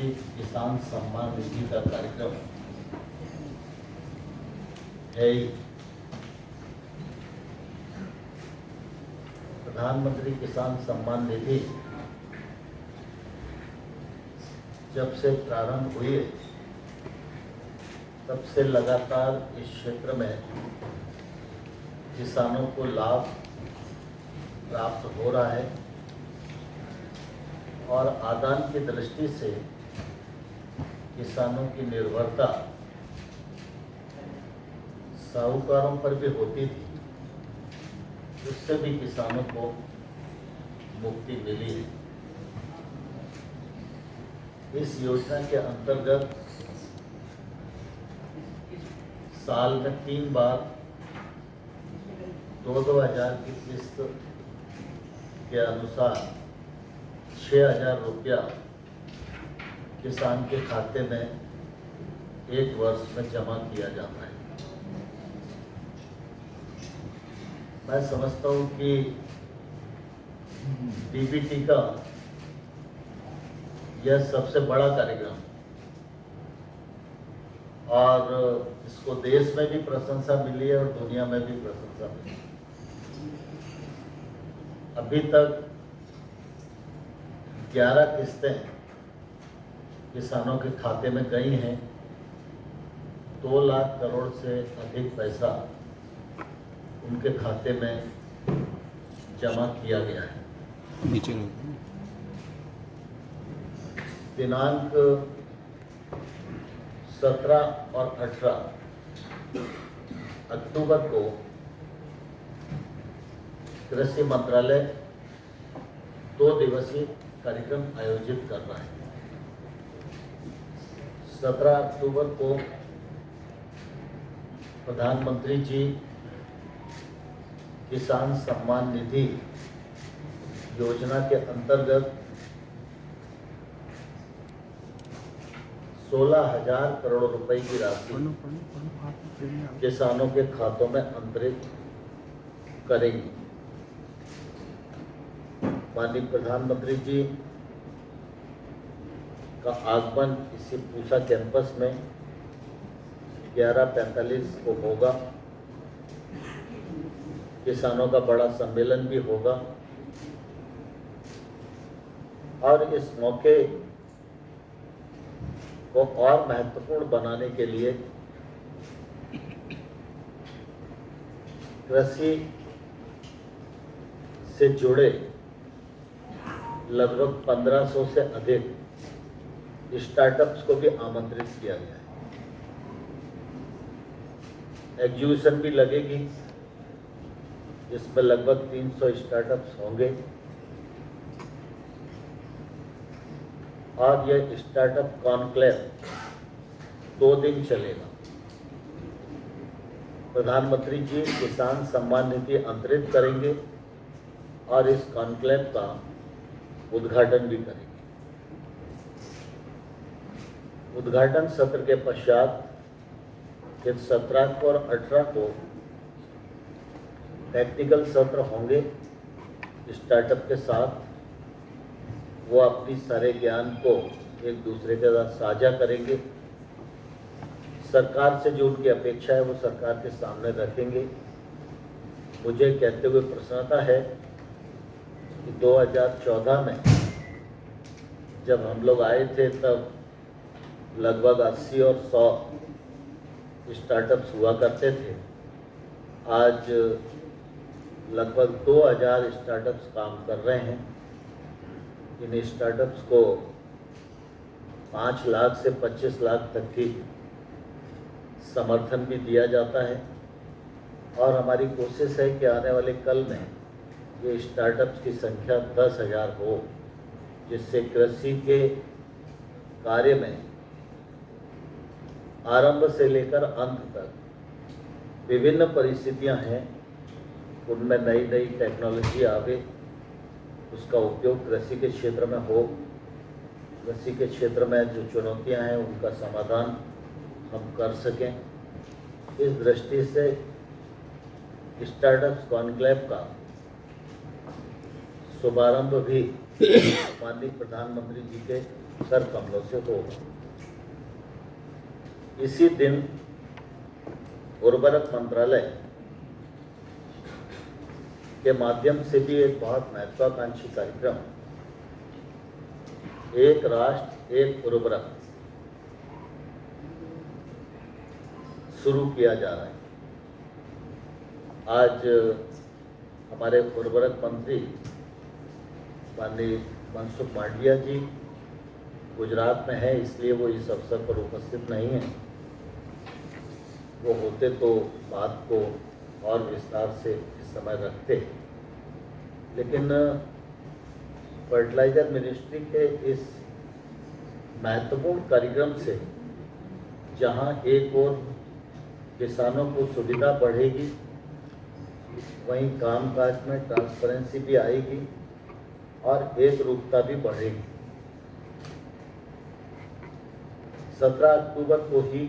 प्रधानमंत्री किसान सम्मान निधि का कार्यक्रम है ही। प्रधानमंत्री किसान सम्मान निधि जब से प्रारंभ हुई है तब से लगातार इस क्षेत्र में किसानों को लाभ प्राप्त हो रहा है और आदान की दृष्टि से किसानों की निर्भरता साहूकारों पर भी होती थी, उससे भी किसानों को मुक्ति मिली है। इस योजना के अंतर्गत साल में 3 बार 2-2 हज़ार की किस्त के अनुसार 6,000 रुपया किसान के खाते में 1 वर्ष में जमा किया जाता है। मैं समझता हूँ कि डीबीटी का यह सबसे बड़ा कार्यक्रम और इसको देश में भी प्रशंसा मिली है और दुनिया में भी प्रशंसा मिली है। अभी तक 11 किस्तें किसानों के खाते में गई हैं। 2 लाख करोड़ से अधिक पैसा उनके खाते में जमा किया गया है। दिनांक 17 और 18 अक्टूबर को कृषि मंत्रालय 2 दिवसीय कार्यक्रम आयोजित कर रहा है। 17 अक्टूबर को प्रधानमंत्री जी किसान सम्मान निधि योजना के अंतर्गत 16,000 करोड़ रुपए की राशि किसानों के खातों में अंतरित करेंगी। माननीय प्रधानमंत्री जी का आगमन इसी पूसा कैंपस में 11:45 को होगा। किसानों का बड़ा सम्मेलन भी होगा और इस मौके को और महत्वपूर्ण बनाने के लिए कृषि से जुड़े लगभग 1500 से अधिक स्टार्टअप्स को भी आमंत्रित किया गया है। एग्जीबिशन भी लगेगी जिसमें लगभग 300 स्टार्टअप्स होंगे और यह स्टार्टअप कॉन्क्लेव 2 दिन चलेगा। प्रधानमंत्री जी किसान सम्मान निधि अंतरित करेंगे और इस कॉन्क्लेव का उद्घाटन भी करेंगे। उद्घाटन सत्र के पश्चात फिर 17 और 18 को टेक्निकल सत्र होंगे। स्टार्टअप के साथ वो अपनी सारे ज्ञान को एक दूसरे के साथ साझा करेंगे। सरकार से जो उनकी अपेक्षा है वो सरकार के सामने रखेंगे। मुझे कहते हुए प्रसन्नता है कि 2014 में जब हम लोग आए थे तब लगभग 80 और 100 स्टार्टअप्स हुआ करते थे। आज लगभग 2000 स्टार्टअप्स काम कर रहे हैं। इन स्टार्टअप्स को 5 लाख से 25 लाख तक की समर्थन भी दिया जाता है और हमारी कोशिश है कि आने वाले कल में ये स्टार्टअप्स की संख्या 10,000 हो, जिससे कृषि के कार्य में आरंभ से लेकर अंत तक विभिन्न परिस्थितियां हैं, उनमें नई नई टेक्नोलॉजी आवे, उसका उपयोग कृषि के क्षेत्र में हो। कृषि के क्षेत्र में जो चुनौतियां हैं उनका समाधान हम कर सकें। इस दृष्टि से स्टार्टअप्स कॉन्क्लेव का शुभारंभ भी माननीय प्रधानमंत्री जी के कर कमलों से होगा। इसी दिन उर्वरक मंत्रालय के माध्यम से भी एक बहुत महत्वाकांक्षी कार्यक्रम एक राष्ट्र एक उर्वरक शुरू किया जा रहा है। आज हमारे उर्वरक मंत्री माननीय मनसुख मांडविया जी गुजरात में है, इसलिए वो इस अवसर पर उपस्थित नहीं है। वो होते तो बात को और विस्तार से इस समय रखते, लेकिन फर्टिलाइजर मिनिस्ट्री के इस महत्वपूर्ण कार्यक्रम से जहां एक ओर किसानों को सुविधा बढ़ेगी, वहीं कामकाज में ट्रांसपेरेंसी भी आएगी और एक रूपता भी बढ़ेगी। 17 अक्टूबर को ही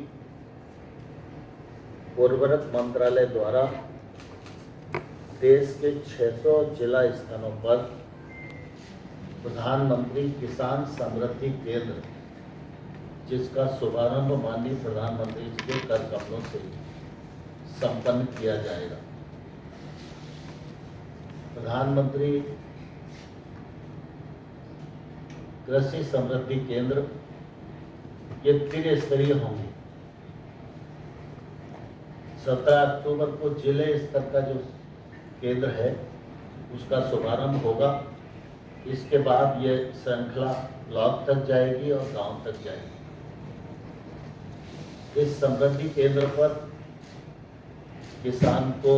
उर्वरक मंत्रालय द्वारा देश के 600 जिला स्थानों पर प्रधानमंत्री किसान समृद्धि केंद्र, जिसका शुभारंभ माननीय प्रधानमंत्री जी के कर कमलों से संपन्न किया जाएगा। प्रधानमंत्री कृषि समृद्धि केंद्र ये त्रिस्तरीय होंगे। 17 अक्टूबर को जिले स्तर का जो केंद्र है उसका शुभारंभ होगा। इसके बाद ये श्रृंखला ब्लॉक तक जाएगी और गांव तक जाएगी। इस समृद्धि केंद्र पर किसान को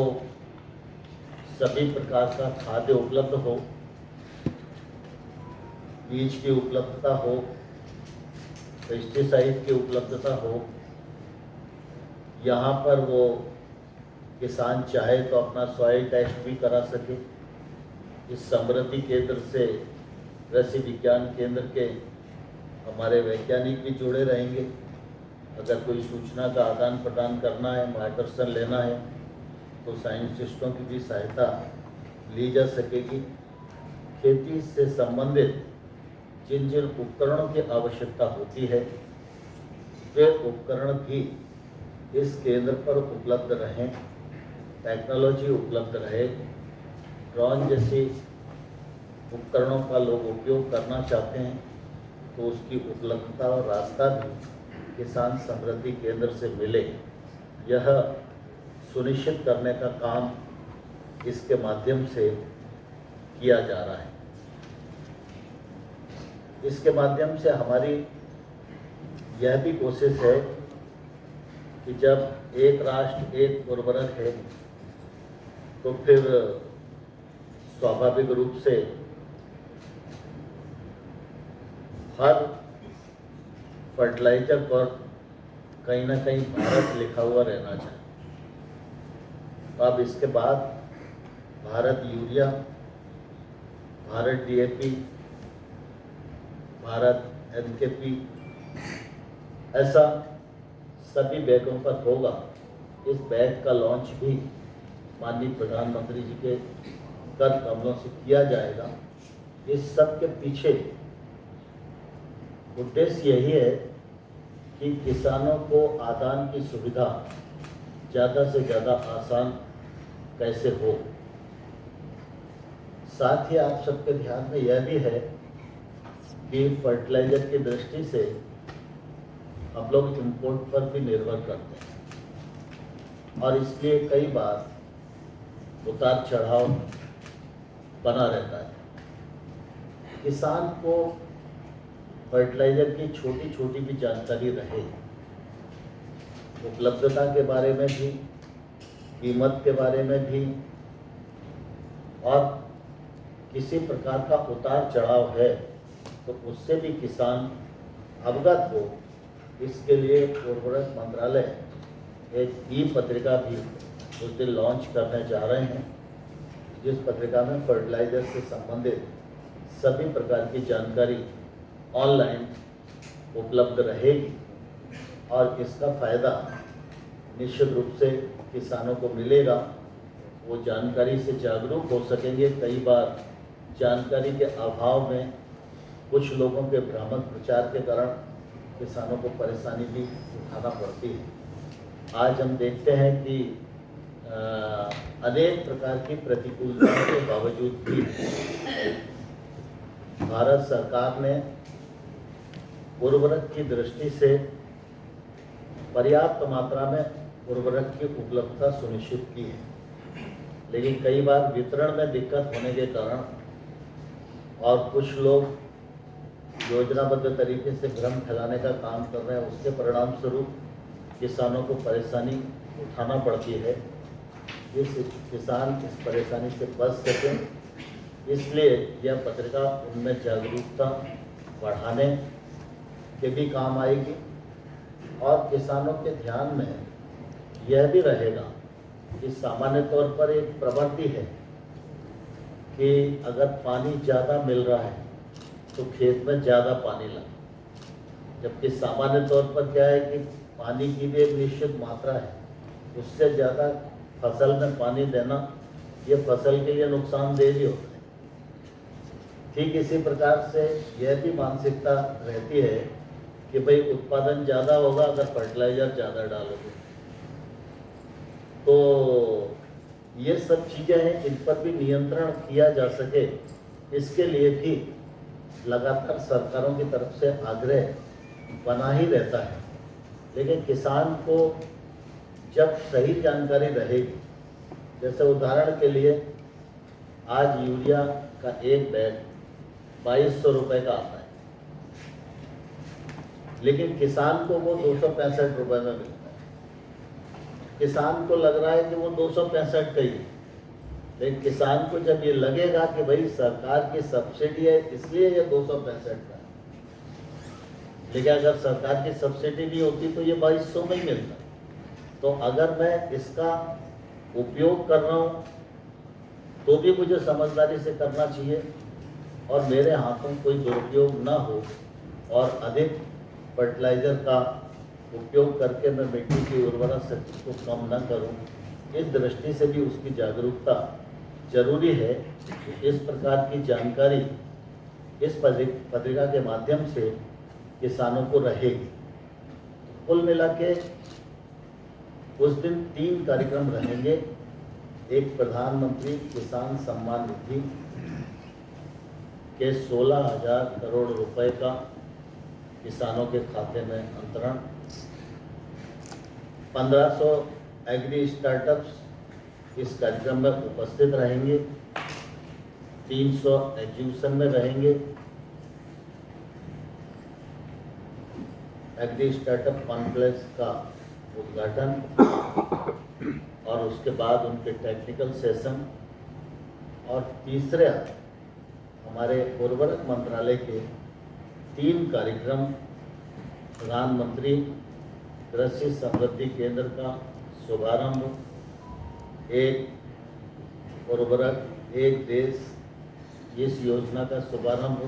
सभी प्रकार का खाद्य उपलब्ध हो, बीज की उपलब्धता हो, पेस्टिसाइड की उपलब्धता हो। यहाँ पर वो किसान चाहे तो अपना सॉइल टेस्ट भी करा सके। इस समृद्धि केंद्र से कृषि विज्ञान केंद्र के हमारे वैज्ञानिक भी जुड़े रहेंगे। अगर कोई सूचना का आदान प्रदान करना है, मार्गदर्शन लेना है, तो साइंटिस्टों की भी सहायता ली जा सकेगी। खेती से संबंधित जिन जिन उपकरणों की आवश्यकता होती है, वे उपकरण भी इस केंद्र पर उपलब्ध रहें, टेक्नोलॉजी उपलब्ध रहे। ड्रोन जैसी उपकरणों का लोग उपयोग करना चाहते हैं तो उसकी उपलब्धता और रास्ता भी किसान समृद्धि केंद्र से मिले, यह सुनिश्चित करने का काम इसके माध्यम से किया जा रहा है। इसके माध्यम से हमारी यह भी कोशिश है कि जब एक राष्ट्र एक उर्वरक है तो फिर स्वाभाविक रूप से हर फर्टिलाइजर पर कहीं ना कहीं भारत लिखा हुआ रहना चाहिए। अब इसके बाद Bharat urea, Bharat DAP, Bharat NKP, ऐसा सभी बैगों पर होगा। इस बैग का लॉन्च भी माननीय प्रधानमंत्री जी के कर कमलों से किया जाएगा। इस सब के पीछे उद्देश्य यही है कि किसानों को आदान की सुविधा ज़्यादा से ज़्यादा आसान कैसे हो। साथ ही आप सबके ध्यान में यह भी है कि फर्टिलाइजर की दृष्टि से हम लोग इंपोर्ट पर भी निर्भर करते हैं और इसलिए कई बार उतार चढ़ाव बना रहता है। किसान को फर्टिलाइजर की छोटी छोटी भी जानकारी रहे, उपलब्धता के बारे में भी, कीमत के बारे में भी, और किसी प्रकार का उतार चढ़ाव है तो उससे भी किसान अवगत हो। इसके लिए उर्वरक मंत्रालय एक ई पत्रिका भी उस दिन लॉन्च करने जा रहे हैं, जिस पत्रिका में फर्टिलाइजर से संबंधित सभी प्रकार की जानकारी ऑनलाइन उपलब्ध रहेगी और इसका फ़ायदा निश्चित रूप से किसानों को मिलेगा। वो जानकारी से जागरूक हो सकेंगे। कई बार जानकारी के अभाव में कुछ लोगों के भ्रामक प्रचार के कारण किसानों को परेशानी भी उठाना पड़ती है। आज हम देखते हैं कि अनेक प्रकार की प्रतिकूलताओं के बावजूद भी भारत सरकार ने उर्वरक की दृष्टि से पर्याप्त मात्रा में उर्वरक की उपलब्धता सुनिश्चित की है, लेकिन कई बार वितरण में दिक्कत होने के कारण और कुछ लोग योजनाबद्ध तरीके से भ्रम फैलाने का काम कर रहे हैं, उसके परिणाम स्वरूप किसानों को परेशानी उठाना पड़ती है। इस किसान इस परेशानी से बच सकें, इसलिए यह पत्रिका उनमें जागरूकता बढ़ाने के भी काम आएगी और किसानों के ध्यान में यह भी रहेगा कि सामान्य तौर पर एक प्रवृत्ति है कि अगर पानी ज़्यादा मिल रहा है तो खेत में ज़्यादा पानी लगे, जबकि सामान्य तौर पर क्या है कि पानी की भी एक निश्चित मात्रा है, उससे ज़्यादा फसल में पानी देना ये फसल के लिए नुकसानदेह भी होता है। ठीक इसी प्रकार से यह भी मानसिकता रहती है कि भाई उत्पादन ज़्यादा होगा अगर फर्टिलाइज़र ज़्यादा डालोगे। तो ये सब चीज़ें हैं, इन पर भी नियंत्रण किया जा सके, इसके लिए भी लगातार सरकारों की तरफ से आग्रह बना ही रहता है। लेकिन किसान को जब सही जानकारी रहेगी, जैसे उदाहरण के लिए आज यूरिया का एक बैग 2200 रुपये का आता है, लेकिन किसान को वो 265 रुपये में मिलता है। किसान को लग रहा है कि वो 265 का ही है, लेकिन किसान को जब ये लगेगा कि भाई सरकार की सब्सिडी है इसलिए ये 265 का है, लेकिन अगर सरकार की सब्सिडी नहीं होती तो ये 2200 में ही मिलता। तो अगर मैं इसका उपयोग कर रहा हूँ तो भी मुझे समझदारी से करना चाहिए और मेरे हाथों कोई दुरुपयोग ना हो और अधिक फर्टिलाइज़र का उपयोग करके मैं मिट्टी की उर्वरा शक्ति को कम न करूं। इस दृष्टि से भी उसकी जागरूकता जरूरी है। इस प्रकार की जानकारी इस पत्रिका के माध्यम से किसानों को रहेगी। कुल मिला के उस दिन 3 कार्यक्रम रहेंगे। एक प्रधानमंत्री किसान सम्मान निधि के 16,000 करोड़ रुपए का किसानों के खाते में अंतरण, 1500 एग्री स्टार्टअप्स इस कार्यक्रम में उपस्थित रहेंगे, 300 एग्जीबिशन में रहेंगे। एग्री स्टार्टअप कॉन्फ्रेंस का उद्घाटन और उसके बाद उनके टेक्निकल सेशन, और तीसरा हमारे उर्वरक मंत्रालय के 3 कार्यक्रम, प्रधानमंत्री कृषि समृद्धि केंद्र का शुभारंभ, एक उर्वरक एक देश इस योजना का शुभारंभ,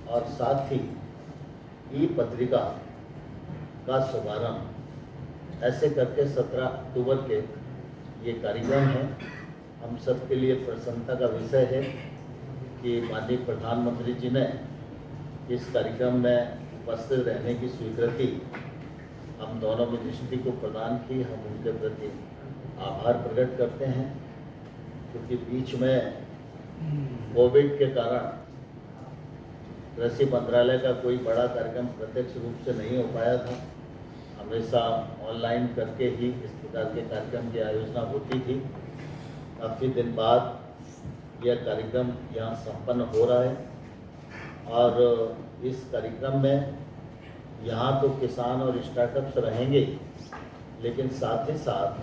और साथ ही ई पत्रिका का शुभारंभ। ऐसे करके 17 अक्टूबर के ये कार्यक्रम हैं। हम सब के लिए प्रसन्नता का विषय है कि माननीय प्रधानमंत्री जी ने इस कार्यक्रम में उपस्थित रहने की स्वीकृति हम दोनों मिनिस्ट्री को प्रदान की। हम उनके प्रति आभार प्रकट करते हैं, क्योंकि बीच में कोविड के कारण कृषि मंत्रालय का कोई बड़ा कार्यक्रम प्रत्यक्ष रूप से नहीं हो पाया था। हमेशा ऑनलाइन करके ही इस प्रकार के कार्यक्रम की आयोजना होती थी। काफ़ी दिन बाद यह कार्यक्रम यहाँ संपन्न हो रहा है, और इस कार्यक्रम में यहाँ तो किसान और स्टार्टअप्स रहेंगे, लेकिन साथ ही साथ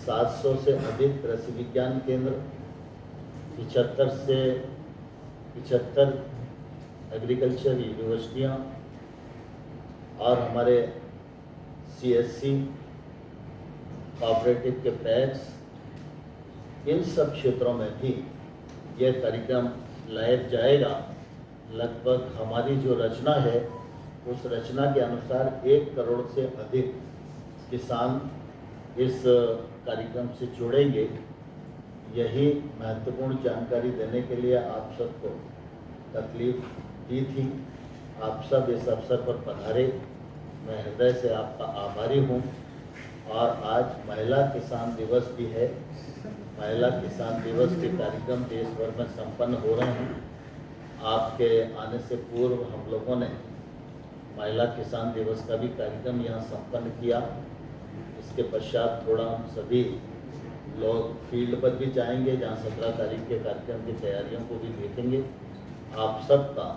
700 से अधिक कृषि विज्ञान केंद्र, 75 से 75 एग्रीकल्चर यूनिवर्सिटियाँ और हमारे CSC कोऑपरेटिव के पैक्स, इन सब क्षेत्रों में भी यह कार्यक्रम लाया जाएगा। लगभग हमारी जो रचना है उस रचना के अनुसार 1 करोड़ से अधिक किसान इस कार्यक्रम से जुड़ेंगे। यही महत्वपूर्ण जानकारी देने के लिए आप सबको तकलीफ दी थी। आप सब इस अवसर पर पधारे, मैं हृदय से आपका आभारी हूँ। और आज महिला किसान दिवस भी है। महिला किसान दिवस के कार्यक्रम देश भर में संपन्न हो रहे हैं। आपके आने से पूर्व हम लोगों ने महिला किसान दिवस का भी कार्यक्रम यहाँ संपन्न किया। इसके पश्चात थोड़ा हम सभी लोग फील्ड पर भी जाएंगे, जहाँ 17 तारीख के कार्यक्रम की तैयारियों को भी देखेंगे। आप सबका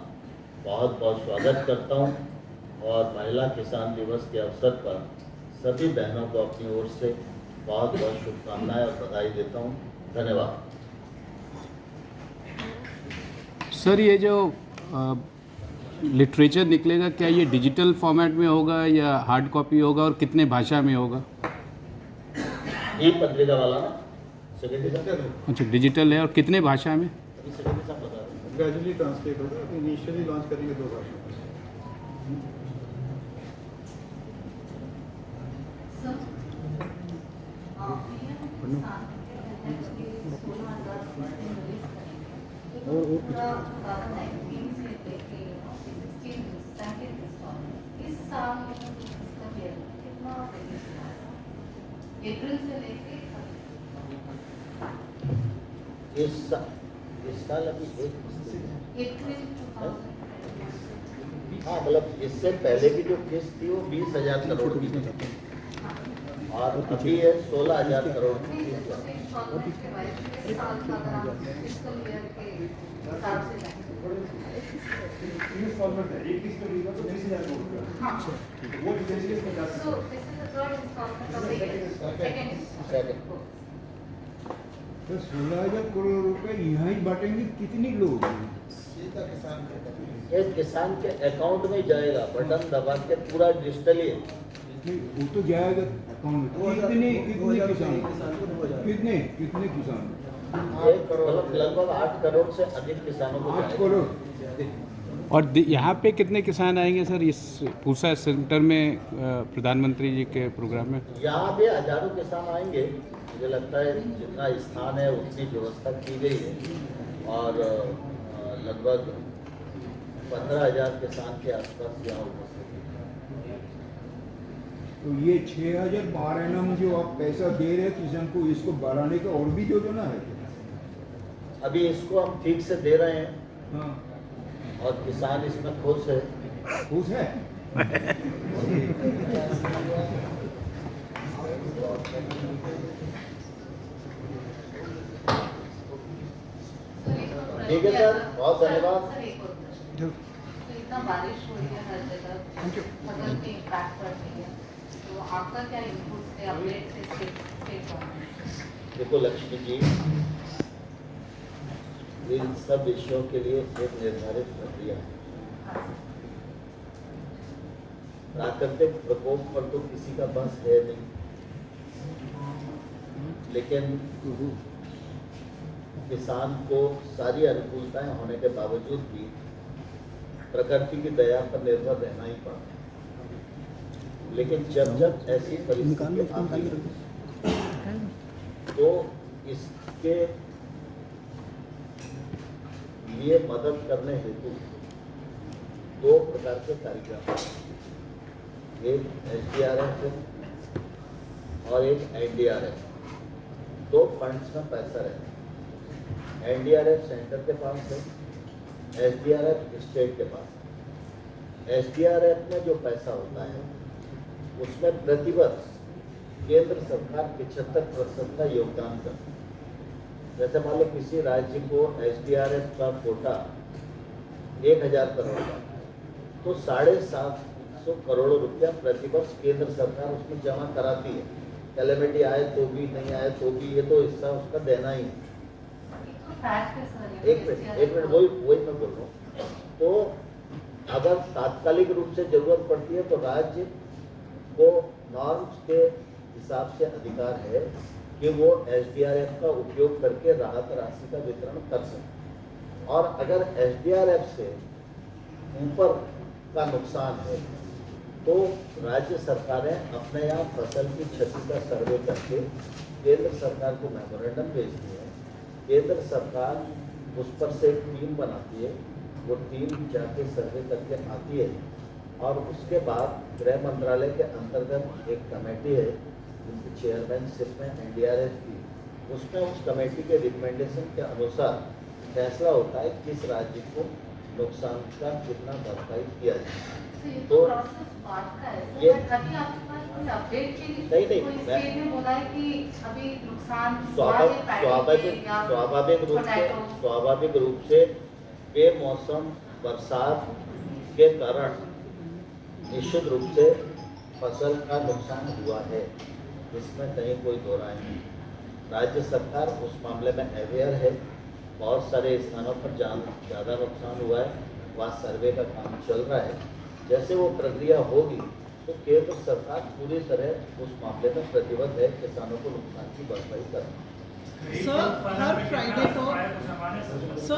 बहुत बहुत स्वागत करता हूँ और महिला किसान दिवस के अवसर पर सभी बहनों को अपनी ओर से बहुत बहुत शुभकामनाएं और बधाई देता हूँ। धन्यवाद। सर, ये जो लिटरेचर निकलेगा, क्या ये डिजिटल फॉर्मेट में होगा या हार्ड कॉपी होगा और कितने भाषा में होगा? ये पत्रिका वाला ना सेक्रेटरी, अच्छा, डिजिटल है और कितने भाषा में? अभी सेक्रेटरी साहब बता रहे हैं। ग्रेजुअली ट्रांसलेट होगा, इनिशियली लॉन्च करेंगे 2 भाषा में। अप्रैल से लेके इस साल अभी एक अप्रैल हाँ, मतलब इससे पहले की जो किस्त थी वो 20,000 करोड़ की थी और अभी है 16,000 करोड़ की तो 16,000 करोड़ रुपए यहाँ ही बांटेंगे, कितनी लोग? एक किसान के अकाउंट में जाएगा, बटन दबा के पूरा डिजिटल ही है। नहीं, वो तो जाएगा अकाउंट में। कितने किसान? कितने किसान? मतलब लगभग 8 करोड़ से अधिक किसानों को 8 जाएगा। करोड़। और यहाँ पे कितने किसान आएंगे सर इस पूसा सेंटर में, प्रधानमंत्री जी के प्रोग्राम में? यहाँ पे हजारों किसान आएंगे। मुझे लगता है जितना स्थान है उतनी व्यवस्था की गई है और लगभग 15,000 किसान के आसपास यहाँ उपस्थित हैं। तो ये 6,000 पर एनम जो आप पैसा दे रहे हैं किसान को, इसको बढ़ाने का और भी योजना है? अभी इसको हम ठीक से दे रहे हैं हाँ, और किसान इसमें खुश है। खुश है। ठीक है सर, बहुत धन्यवाद। तो इतना बारिश हो रही है हर जगह, फसल पे इम्पैक्ट पड़ रही है, तो आपका क्या इनपुट है अपडेट से स्टेट गवर्नमेंट? देखो लक्ष्मी जी, इन सब विषयों के लिए एक निर्धारित प्रक्रिया है। प्राकृतिक प्रकोप पर तो किसी का बस है नहीं, लेकिन किसान को सारी अनुकूलताएं होने के बावजूद भी प्रकृति की दया पर निर्भर रहना ही पड़ता है। लेकिन जब जब ऐसी परिस्थिति आती है तो इसके लिए मदद करने हेतु 2 प्रकार के कार्यक्रम हैं। एक SDRF है और एक NDRF। 2 फंड्स में पैसा रहता है। NDRF सेंटर के पास है, SDRF स्टेट के पास है। SDRF में जो पैसा होता है उसमें प्रतिवर्ष केंद्र सरकार 75% का योगदान करती है। जैसे मान लो किसी राज्य को SDRF का कोटा 1,000 करोड़ का, तो 750 करोड़ रुपया प्रतिवर्ष केंद्र सरकार उसमें जमा कराती है। कैलेमिटी आए तो भी, नहीं आए तो भी, ये तो हिस्सा उसका देना ही है। एक मिनट वही मैं बोल रहा हूँ। तो अगर तात्कालिक रूप से जरूरत पड़ती है तो राज्य को नॉर्म्स के हिसाब से अधिकार है कि वो SDRF का उपयोग करके राहत राशि का वितरण कर सकते। और अगर SDRF से ऊपर का नुकसान है तो राज्य सरकारें अपने यहाँ फसल की क्षति का सर्वे करके केंद्र सरकार को मेमोरेंडम भेजती है। केंद्र सरकार उस पर से एक टीम बनाती है वो टीम जाके सर्वे करके आती है और उसके बाद गृह मंत्रालय के अंतर्गत एक कमेटी है जिनकी चेयरमैनशिप में NDRF की, उसमें उस कमेटी के रिकमेंडेशन के अनुसार फैसला होता है किस राज्य को नुकसान का कितना भरपाई किया जाए। तो ये तो प्रोसेस बात का है सर, ये- बट अभी आपके पास कोई अपडेट के लिए नहीं, कोई मैं- स्टेट ने बोला है कि अभी नुकसान हुआ है पैडी के स्वाभाविक या पोटैटो? स्वाभाविक रूप से बेमौसम बरसात के कारण निश्चित रूप से फसल का नुकसान हुआ है, इसमें कहीं कोई दो राय नहीं। राज्य सरकार उस मामले में अवेयर है। बहुत सारे स्थानों पर जहाँ ज़्यादा नुकसान हुआ है वहाँ सर्वे का काम चल रहा है। जैसे वो प्रक्रिया होगी तो केंद्र सरकार पूरी तरह उस मामले में प्रतिबद्ध है किसानों को नुकसान की भरपाई करना। सर हर फ्राइडे को